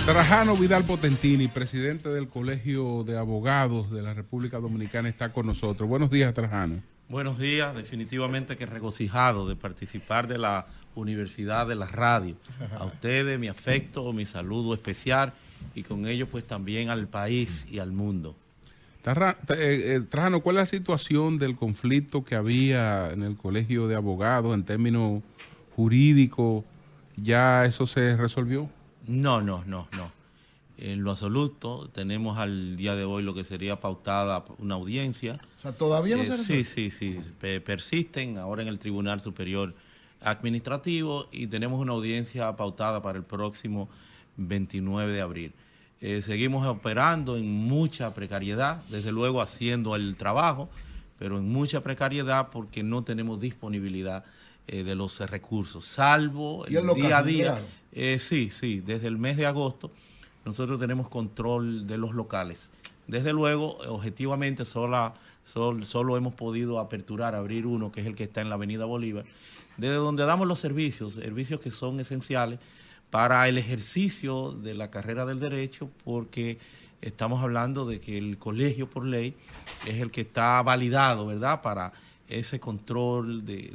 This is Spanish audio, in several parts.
Trajano Vidal Potentini, presidente del Colegio de Abogados de la República Dominicana, está con nosotros. Buenos días, Trajano. Buenos días, definitivamente que regocijado de participar de la Universidad de la Radio. A ustedes mi afecto, mi saludo especial y con ello pues también al país y al mundo. Trajano, ¿cuál es la situación del conflicto que había en el Colegio de Abogados en términos jurídicos? ¿Ya eso se resolvió? No. En lo absoluto, tenemos al día de hoy lo que sería pautada una audiencia. O sea, todavía no se resuelve. Sí. Persisten ahora en el Tribunal Superior Administrativo y tenemos una audiencia pautada para el próximo 29 de abril. Seguimos operando en mucha precariedad, desde luego haciendo el trabajo, pero en mucha precariedad porque no tenemos disponibilidad de los recursos, salvo el día a día. Sí, desde el mes de agosto nosotros tenemos control de los locales. Desde luego, objetivamente, solo hemos podido abrir uno, que es el que está en la Avenida Bolívar, desde donde damos los servicios que son esenciales para el ejercicio de la carrera del derecho, porque estamos hablando de que el colegio por ley es el que está validado, ¿verdad?, para ese control del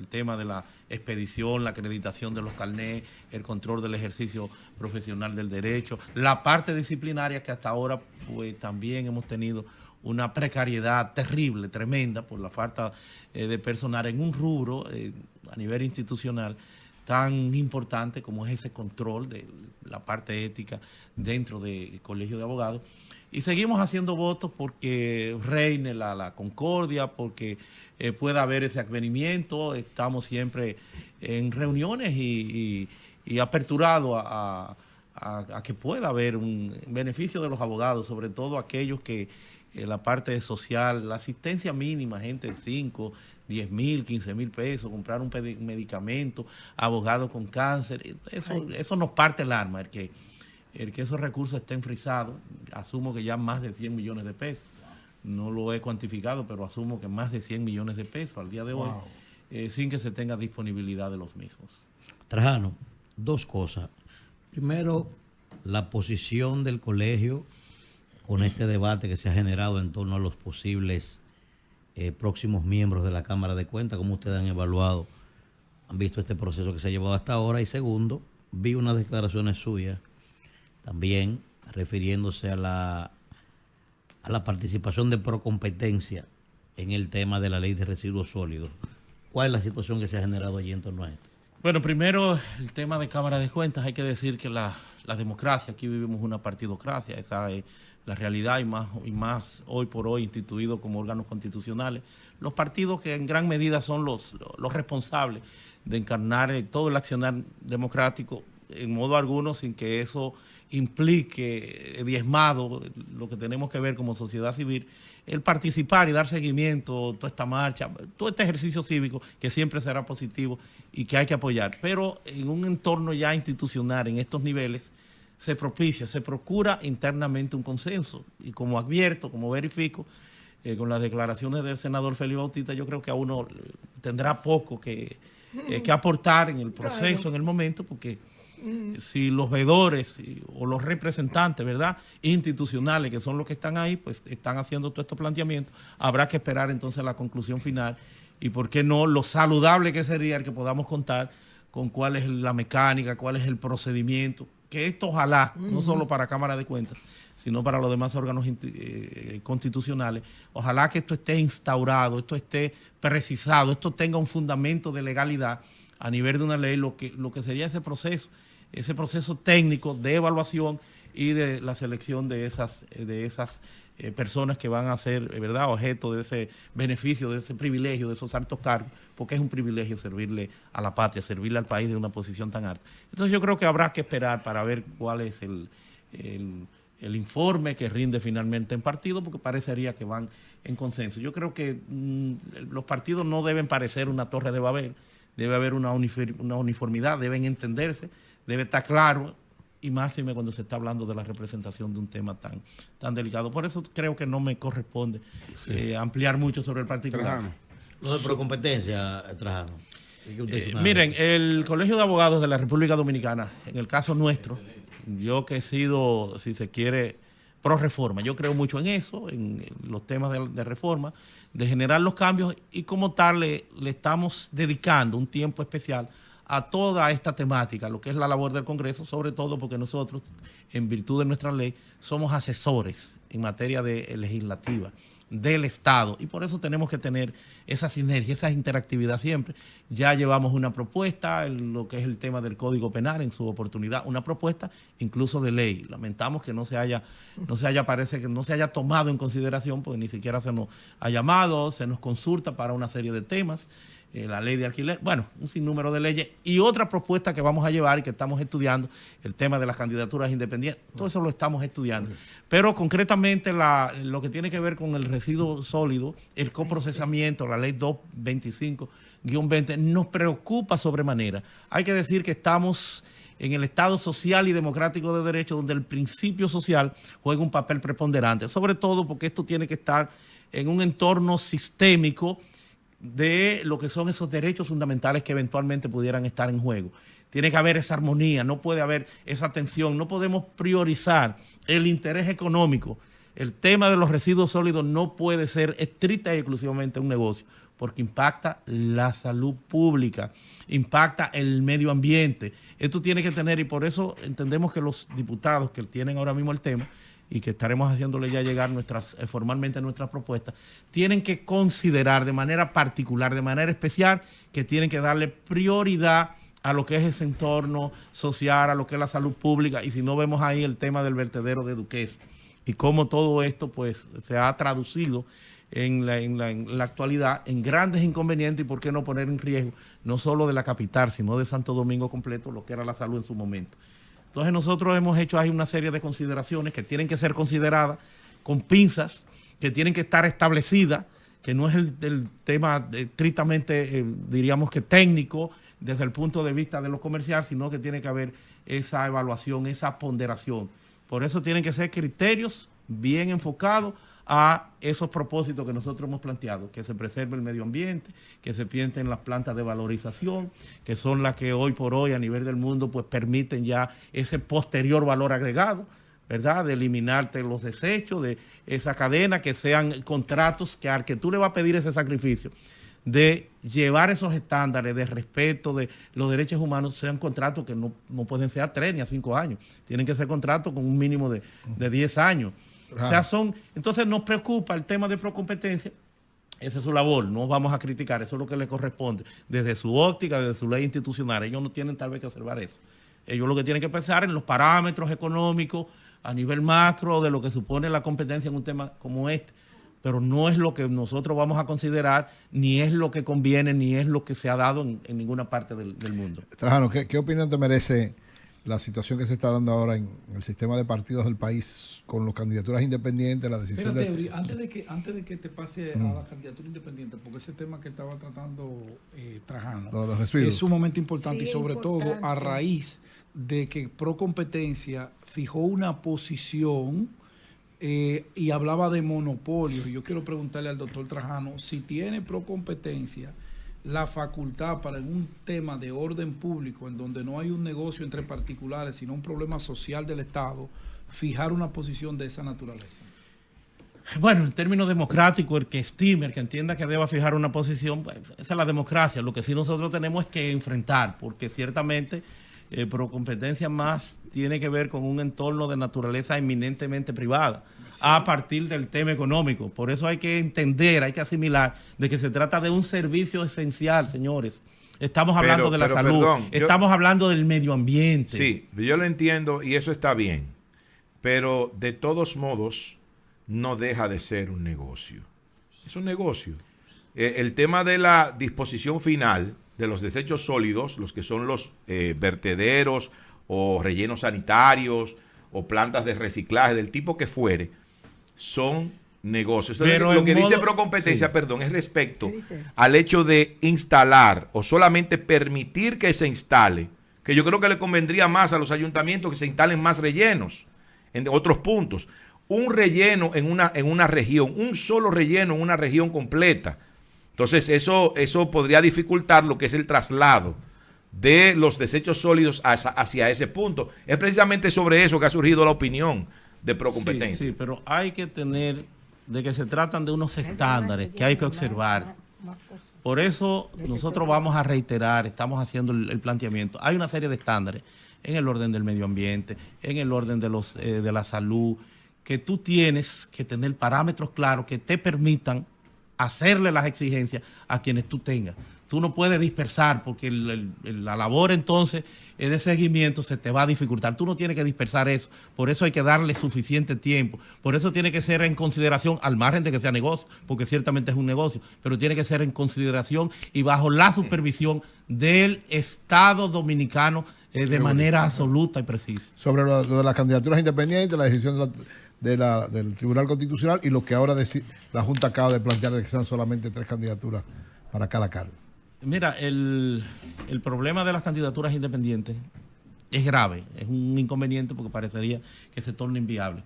tema de la expedición, la acreditación de los carnés, el control del ejercicio profesional del derecho, la parte disciplinaria que hasta ahora pues también hemos tenido una precariedad terrible, tremenda, por la falta de personal en un rubro a nivel institucional tan importante como es ese control de la parte ética dentro del Colegio de Abogados. Y seguimos haciendo votos porque reine la concordia, porque pueda haber ese advenimiento. Estamos siempre en reuniones y aperturados a que pueda haber un beneficio de los abogados, sobre todo aquellos que la parte social, la asistencia mínima, gente de 5, 10 mil, 15 mil pesos, comprar un medicamento, abogados con cáncer, eso nos parte el alma, el que esos recursos estén frisados. Asumo que ya más de 100 millones de pesos, no lo he cuantificado, pero asumo que más de 100 millones de pesos al día de hoy, sin que se tenga disponibilidad de los mismos. Trajano, dos cosas. Primero, la posición del colegio con este debate que se ha generado en torno a los posibles próximos miembros de la Cámara de Cuentas, cómo ustedes han evaluado, han visto este proceso que se ha llevado hasta ahora. Y segundo, vi unas declaraciones suyas también refiriéndose a la participación de Procompetencia en el tema de la ley de residuos sólidos. ¿Cuál es la situación que se ha generado allí en torno a esto? Bueno, primero el tema de Cámara de Cuentas. Hay que decir que la democracia, aquí vivimos una partidocracia, esa es la realidad, y más hoy por hoy instituidos como órganos constitucionales. Los partidos que en gran medida son los responsables de encarnar todo el accionar democrático, en modo alguno sin que eso implique diezmado lo que tenemos que ver como sociedad civil, el participar y dar seguimiento a toda esta marcha, todo este ejercicio cívico que siempre será positivo y que hay que apoyar. Pero en un entorno ya institucional, en estos niveles, se procura internamente un consenso. Y como advierto, como verifico, con las declaraciones del senador Félix Bautista, yo creo que a uno tendrá poco que aportar en el proceso, en el momento, porque si los veedores o los representantes, ¿verdad?, institucionales, que son los que están ahí, pues están haciendo todos estos planteamientos, habrá que esperar entonces la conclusión final y, ¿por qué no?, lo saludable que sería el que podamos contar con cuál es la mecánica, cuál es el procedimiento, que esto ojalá, no solo para Cámara de Cuentas, sino para los demás órganos constitucionales, ojalá que esto esté instaurado, esto esté precisado, esto tenga un fundamento de legalidad a nivel de una ley, lo que sería ese proceso técnico de evaluación y de la selección de esas personas que van a ser, ¿verdad?, objeto de ese beneficio, de ese privilegio, de esos altos cargos, porque es un privilegio servirle a la patria, servirle al país de una posición tan alta. Entonces yo creo que habrá que esperar para ver cuál es el informe que rinde finalmente en partido, porque parecería que van en consenso. Yo creo que los partidos no deben parecer una torre de Babel, debe haber una uniformidad, deben entenderse, debe estar claro, y máxime cuando se está hablando de la representación de un tema tan delicado. Por eso creo que no me corresponde ampliar mucho sobre el particular. Lo de Procompetencia, Trajano. Miren, el Colegio de Abogados de la República Dominicana, en el caso nuestro, yo que he sido, si se quiere, pro reforma, yo creo mucho en eso, en los temas de reforma, de generar los cambios, y como tal le estamos dedicando un tiempo especial a toda esta temática, lo que es la labor del Congreso, sobre todo porque nosotros, en virtud de nuestra ley, somos asesores en materia legislativa del Estado, y por eso tenemos que tener esa sinergia, esa interactividad siempre. Ya llevamos una propuesta en lo que es el tema del Código Penal en su oportunidad, una propuesta incluso de ley. Lamentamos que parece que no se haya tomado en consideración, porque ni siquiera se nos ha llamado, se nos consulta para una serie de temas. La ley de alquiler, bueno, un sinnúmero de leyes, y otra propuesta que vamos a llevar y que estamos estudiando, el tema de las candidaturas independientes, todo eso lo estamos estudiando. Pero concretamente lo que tiene que ver con el residuo sólido, el coprocesamiento, la ley 225-20, nos preocupa sobremanera. Hay que decir que estamos en el Estado social y democrático de derecho, donde el principio social juega un papel preponderante, sobre todo porque esto tiene que estar en un entorno sistémico de lo que son esos derechos fundamentales que eventualmente pudieran estar en juego. Tiene que haber esa armonía, no puede haber esa tensión, no podemos priorizar el interés económico. El tema de los residuos sólidos no puede ser estricta y exclusivamente un negocio, porque impacta la salud pública, impacta el medio ambiente. Esto tiene que tener, y por eso entendemos que los diputados que tienen ahora mismo el tema, y que estaremos haciéndole ya llegar formalmente nuestras propuestas, tienen que considerar de manera particular, de manera especial, que tienen que darle prioridad a lo que es ese entorno social, a lo que es la salud pública, y si no vemos ahí el tema del vertedero de Duquesa, y cómo todo esto pues se ha traducido en la actualidad en grandes inconvenientes, y por qué no poner en riesgo no solo de la capital, sino de Santo Domingo completo, lo que era la salud en su momento. Entonces nosotros hemos hecho ahí una serie de consideraciones que tienen que ser consideradas con pinzas, que tienen que estar establecidas, que no es el tema estrictamente, diríamos que técnico, desde el punto de vista de lo comercial, sino que tiene que haber esa evaluación, esa ponderación. Por eso tienen que ser criterios bien enfocados a esos propósitos que nosotros hemos planteado, que se preserve el medio ambiente, que se piense en las plantas de valorización, que son las que hoy por hoy a nivel del mundo pues permiten ya ese posterior valor agregado, ¿verdad? De eliminarte los desechos, de esa cadena, que sean contratos que al que tú le vas a pedir ese sacrificio de llevar esos estándares de respeto de los derechos humanos, sean contratos que no pueden ser a 3 ni a 5 años, tienen que ser contratos con un mínimo de 10 años. O sea, entonces nos preocupa el tema de procompetencia. Esa es su labor, no vamos a criticar, eso es lo que le corresponde desde su óptica, desde su ley institucional. Ellos no tienen tal vez que observar eso. Ellos lo que tienen que pensar en los parámetros económicos a nivel macro de lo que supone la competencia en un tema como este, pero no es lo que nosotros vamos a considerar, ni es lo que conviene, ni es lo que se ha dado en ninguna parte del mundo. Trajano, ¿qué opinión te merece la situación que se está dando ahora en el sistema de partidos del país con las candidaturas independientes, la decisión antes de que te pase a la candidatura independiente, porque ese tema que estaba tratando Trajano es sumamente importante, y sobre todo a raíz de que Procompetencia fijó una posición y hablaba de monopolios. Yo quiero preguntarle al doctor Trajano si tiene Procompetencia la facultad para un tema de orden público en donde no hay un negocio entre particulares, sino un problema social del Estado, fijar una posición de esa naturaleza. Bueno, en términos democráticos, el que estime, el que entienda que deba fijar una posición, pues, esa es la democracia. Lo que sí nosotros tenemos es que enfrentar, porque ciertamente Procompetencia más tiene que ver con un entorno de naturaleza eminentemente privada, a partir del tema económico. Por eso hay que entender, hay que asimilar de que se trata de un servicio esencial, señores. Estamos hablando de la salud, estamos hablando del medio ambiente. Sí, yo lo entiendo y eso está bien, pero de todos modos no deja de ser un negocio. Es un negocio. El tema de la disposición final de los desechos sólidos, los que son los vertederos o rellenos sanitarios o plantas de reciclaje del tipo que fuere, son negocios. Entonces, pero lo que dice Procompetencia, sí, es respecto al hecho de instalar o solamente permitir que se instale, que yo creo que le convendría más a los ayuntamientos que se instalen más rellenos en otros puntos. Un relleno en una región, un solo relleno en una región completa. Entonces eso podría dificultar lo que es el traslado de los desechos sólidos hacia ese punto. Es precisamente sobre eso que ha surgido la opinión de Procompetencia. Sí, pero hay que tener, de que se tratan de unos estándares que hay que observar. Por eso nosotros vamos a reiterar, estamos haciendo el planteamiento. Hay una serie de estándares en el orden del medio ambiente, en el orden de la salud, que tú tienes que tener parámetros claros que te permitan hacerle las exigencias a quienes tú tengas. Tú no puedes dispersar porque la labor entonces de seguimiento se te va a dificultar. Tú no tienes que dispersar eso. Por eso hay que darle suficiente tiempo. Por eso tiene que ser en consideración, al margen de que sea negocio, porque ciertamente es un negocio, pero tiene que ser en consideración y bajo la supervisión del Estado dominicano de manera absoluta y precisa. Sobre lo de las candidaturas independientes, la decisión del Tribunal Constitucional y lo que ahora la Junta acaba de plantear de que sean solamente 3 candidaturas para cada cargo. Mira, el problema de las candidaturas independientes es grave, es un inconveniente porque parecería que se torna inviable.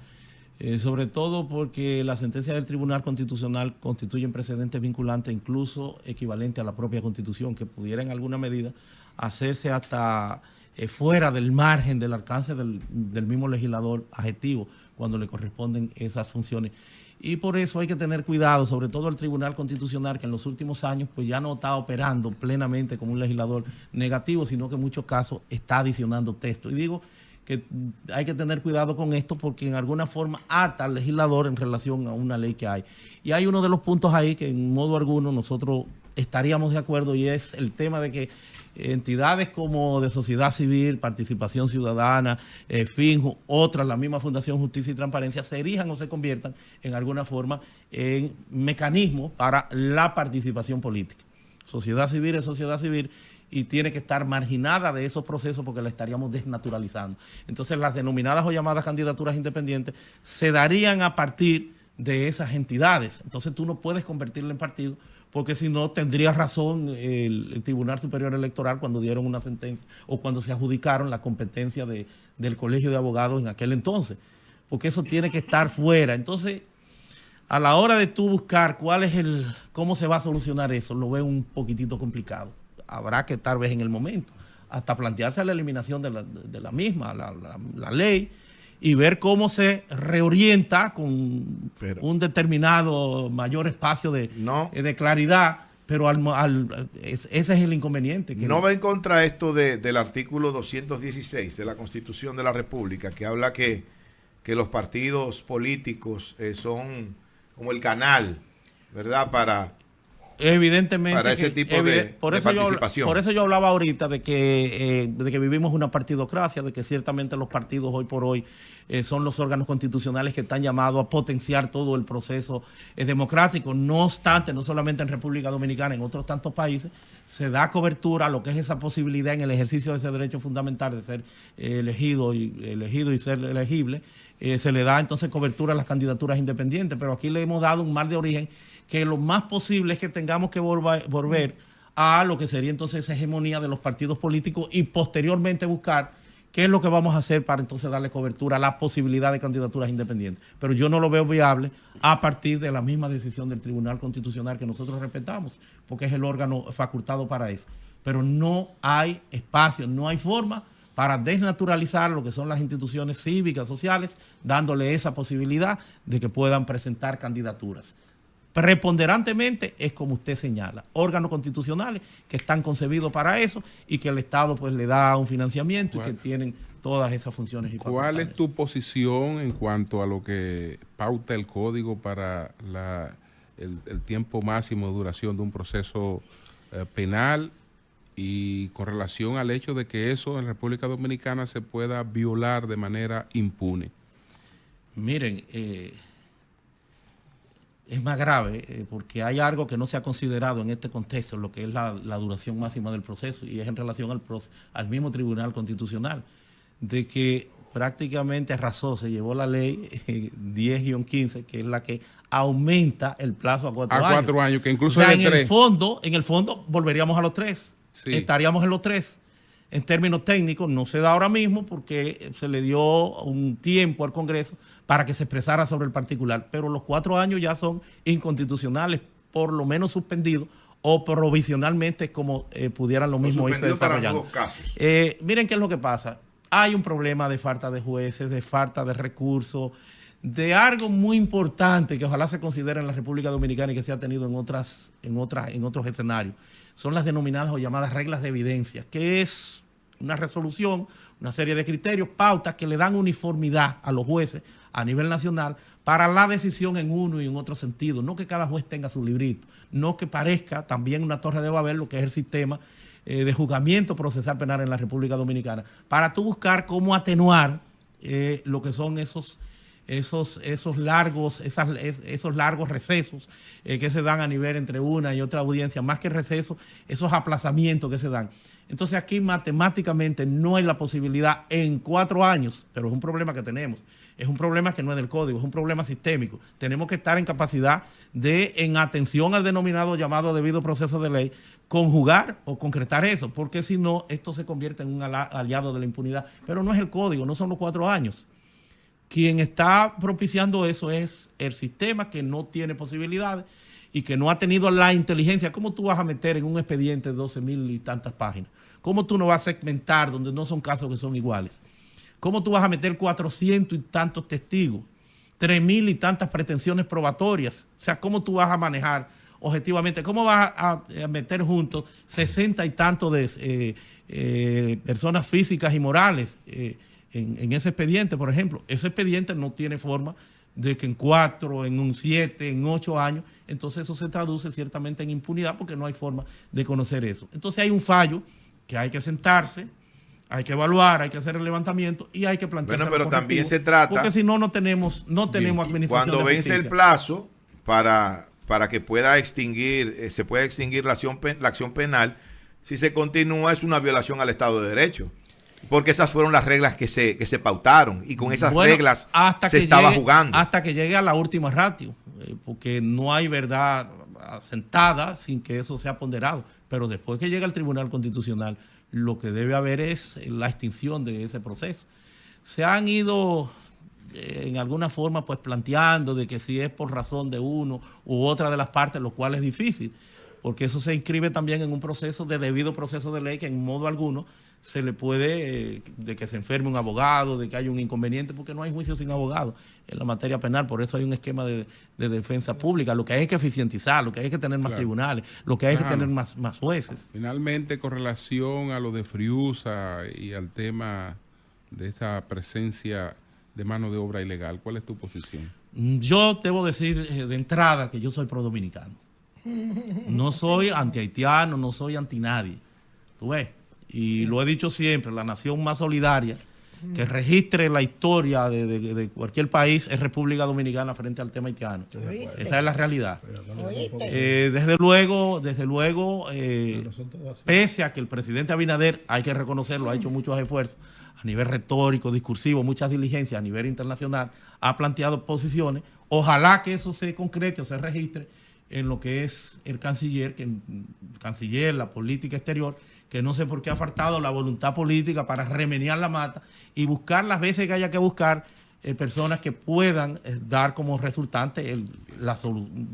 Sobre todo porque la sentencia del Tribunal Constitucional constituye un precedente vinculante, incluso equivalente a la propia Constitución, que pudiera en alguna medida hacerse hasta fuera del margen del alcance del mismo legislador adjetivo cuando le corresponden esas funciones. Y por eso hay que tener cuidado, sobre todo el Tribunal Constitucional, que en los últimos años pues ya no está operando plenamente como un legislador negativo, sino que en muchos casos está adicionando texto. Y digo que hay que tener cuidado con esto porque en alguna forma ata al legislador en relación a una ley que hay. Y hay uno de los puntos ahí que en modo alguno nosotros estaríamos de acuerdo y es el tema de que entidades como de sociedad civil, participación ciudadana, FINJU, otras, la misma Fundación Justicia y Transparencia, se erijan o se conviertan en alguna forma en mecanismos para la participación política. Sociedad civil es sociedad civil y tiene que estar marginada de esos procesos porque la estaríamos desnaturalizando. Entonces las denominadas o llamadas candidaturas independientes se darían a partir de esas entidades. Entonces tú no puedes convertirla en partido porque si no tendría razón el Tribunal Superior Electoral cuando dieron una sentencia o cuando se adjudicaron la competencia del Colegio de Abogados en aquel entonces, porque eso tiene que estar fuera. Entonces, a la hora de tú buscar cómo se va a solucionar eso, lo veo un poquitito complicado. Habrá que tal vez en el momento, hasta plantearse la eliminación de la misma, la ley, y ver cómo se reorienta con un determinado mayor espacio de claridad, pero ese es el inconveniente. ¿No va en contra esto del artículo 216 de la Constitución de la República, que habla que los partidos políticos son como el canal, ¿verdad?, para ese tipo de participación? Por eso yo hablaba ahorita de que vivimos una partidocracia, de que ciertamente los partidos hoy por hoy son los órganos constitucionales que están llamados a potenciar todo el proceso democrático. No obstante, no solamente en República Dominicana, en otros tantos países, se da cobertura a lo que es esa posibilidad en el ejercicio de ese derecho fundamental de ser elegido y ser elegible. Se le da entonces cobertura a las candidaturas independientes, pero aquí le hemos dado un mal de origen que lo más posible es que tengamos que volver a lo que sería entonces esa hegemonía de los partidos políticos y posteriormente buscar qué es lo que vamos a hacer para entonces darle cobertura a la posibilidad de candidaturas independientes. Pero yo no lo veo viable a partir de la misma decisión del Tribunal Constitucional que nosotros respetamos, porque es el órgano facultado para eso. Pero no hay espacio, no hay forma para desnaturalizar lo que son las instituciones cívicas, sociales, dándole esa posibilidad de que puedan presentar candidaturas. Preponderantemente es como usted señala, órganos constitucionales que están concebidos para eso y que el Estado pues le da un financiamiento y que tienen todas esas funciones. ¿Cuál es tu posición en cuanto a lo que pauta el código para el tiempo máximo de duración de un proceso penal y con relación al hecho de que eso en República Dominicana se pueda violar de manera impune? Miren, es más grave porque hay algo que no se ha considerado en este contexto, lo que es la duración máxima del proceso, y es en relación al mismo Tribunal Constitucional, de que prácticamente arrasó, se llevó la ley 10-15, que es la que aumenta el plazo a 4 años. A 4 años, que incluso o sea, es de 3. En el fondo volveríamos a los 3. Sí. Estaríamos en los 3. En términos técnicos no se da ahora mismo porque se le dio un tiempo al Congreso para que se expresara sobre el particular, pero los 4 años ya son inconstitucionales, por lo menos suspendidos o provisionalmente como pudieran lo mismo irse desarrollando. Miren qué es lo que pasa. Hay un problema de falta de jueces, de falta de recursos, de algo muy importante que ojalá se considere en la República Dominicana y que se ha tenido en otros escenarios. Son las denominadas o llamadas reglas de evidencia, que es una resolución, una serie de criterios, pautas que le dan uniformidad a los jueces a nivel nacional para la decisión en uno y en otro sentido. No que cada juez tenga su librito, no que parezca también una torre de Babel lo que es el sistema de juzgamiento procesal penal en la República Dominicana, para tú buscar cómo atenuar lo que son esos largos recesos que se dan a nivel entre una y otra audiencia, más que recesos, esos aplazamientos que se dan. Entonces aquí matemáticamente no hay la posibilidad en 4 años, pero es un problema que tenemos. Es un problema que no es del código, es un problema sistémico. Tenemos que estar en capacidad de, en atención al denominado llamado debido proceso de ley, conjugar o concretar eso, porque si no, esto se convierte en un aliado de la impunidad. Pero no es el código, no son los 4 años. Quien está propiciando eso es el sistema, que no tiene posibilidades y que no ha tenido la inteligencia. ¿Cómo tú vas a meter en un expediente de 12,000 y tantas páginas? ¿Cómo tú no vas a segmentar donde no son casos que son iguales? ¿Cómo tú vas a meter 400 y tantos testigos, 3,000 y tantas pretensiones probatorias? O sea, ¿cómo tú vas a manejar objetivamente? ¿Cómo vas a meter juntos 60 y tantos de personas físicas y morales en ese expediente, por ejemplo? Ese expediente no tiene forma de que en 4, en 7, en 8 años, entonces eso se traduce ciertamente en impunidad porque no hay forma de conocer eso. Entonces hay un fallo que hay que sentarse, hay que evaluar, hay que hacer el levantamiento y hay que plantear. Bueno, pero también se trata, porque si no tenemos administración. Cuando vence el plazo para que pueda extinguir, se pueda extinguir la acción penal, si se continúa es una violación al Estado de Derecho. Porque esas fueron las reglas que se pautaron y con esas reglas se estaba jugando. Hasta que llegue a la última ratio, porque no hay verdad asentada sin que eso sea ponderado. Pero después que llega al Tribunal Constitucional, lo que debe haber es la extinción de ese proceso. Se han ido en alguna forma pues planteando de que si es por razón de uno u otra de las partes, lo cual es difícil, porque eso se inscribe también en un proceso de debido proceso de ley que en modo alguno se le puede, de que se enferme un abogado, de que haya un inconveniente, porque no hay juicio sin abogado en la materia penal. Por eso hay un esquema de defensa pública. Lo que hay que eficientizar, lo que hay que tener más tribunales, lo que hay que tener más jueces. Finalmente, con relación a lo de Friusa y al tema de esa presencia de mano de obra ilegal, ¿cuál es tu posición? Yo debo decir de entrada que yo soy pro-dominicano. No soy anti-haitiano, no soy anti-nadie. ¿Tú ves? Y lo he dicho siempre, la nación más solidaria que registre la historia de cualquier país es República Dominicana frente al tema haitiano. Esa es la realidad. Desde luego, pese a que el presidente Abinader, hay que reconocerlo, ha hecho muchos esfuerzos a nivel retórico, discursivo, muchas diligencias a nivel internacional, ha planteado posiciones. Ojalá que eso se concrete o se registre en lo que es el canciller, la política exterior, que no sé por qué ha faltado la voluntad política para remediar la mata y buscar las veces que haya que buscar personas que puedan dar como resultante,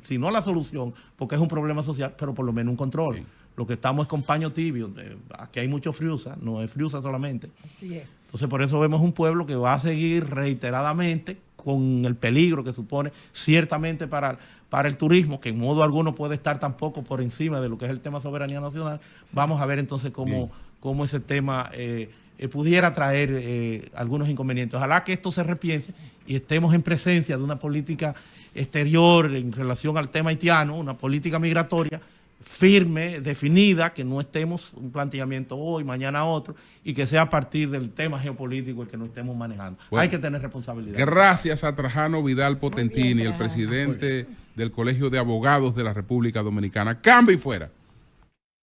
si no la solución, porque es un problema social, pero por lo menos un control. Sí. Lo que estamos es con paño tibio. Aquí hay mucho Friusa, no es Friusa solamente. Así es. Entonces por eso vemos un pueblo que va a seguir reiteradamente con el peligro que supone ciertamente para el turismo, que en modo alguno puede estar tampoco por encima de lo que es el tema soberanía nacional. Sí. Vamos a ver entonces cómo ese tema pudiera traer algunos inconvenientes. Ojalá que esto se repiense y estemos en presencia de una política exterior en relación al tema haitiano, una política migratoria firme, definida, que no estemos un planteamiento hoy, mañana otro, y que sea a partir del tema geopolítico el que nos estemos manejando. Bueno, hay que tener responsabilidad. Gracias a Trajano Vidal Potentini, el presidente del Colegio de Abogados de la República Dominicana. Cambio y fuera.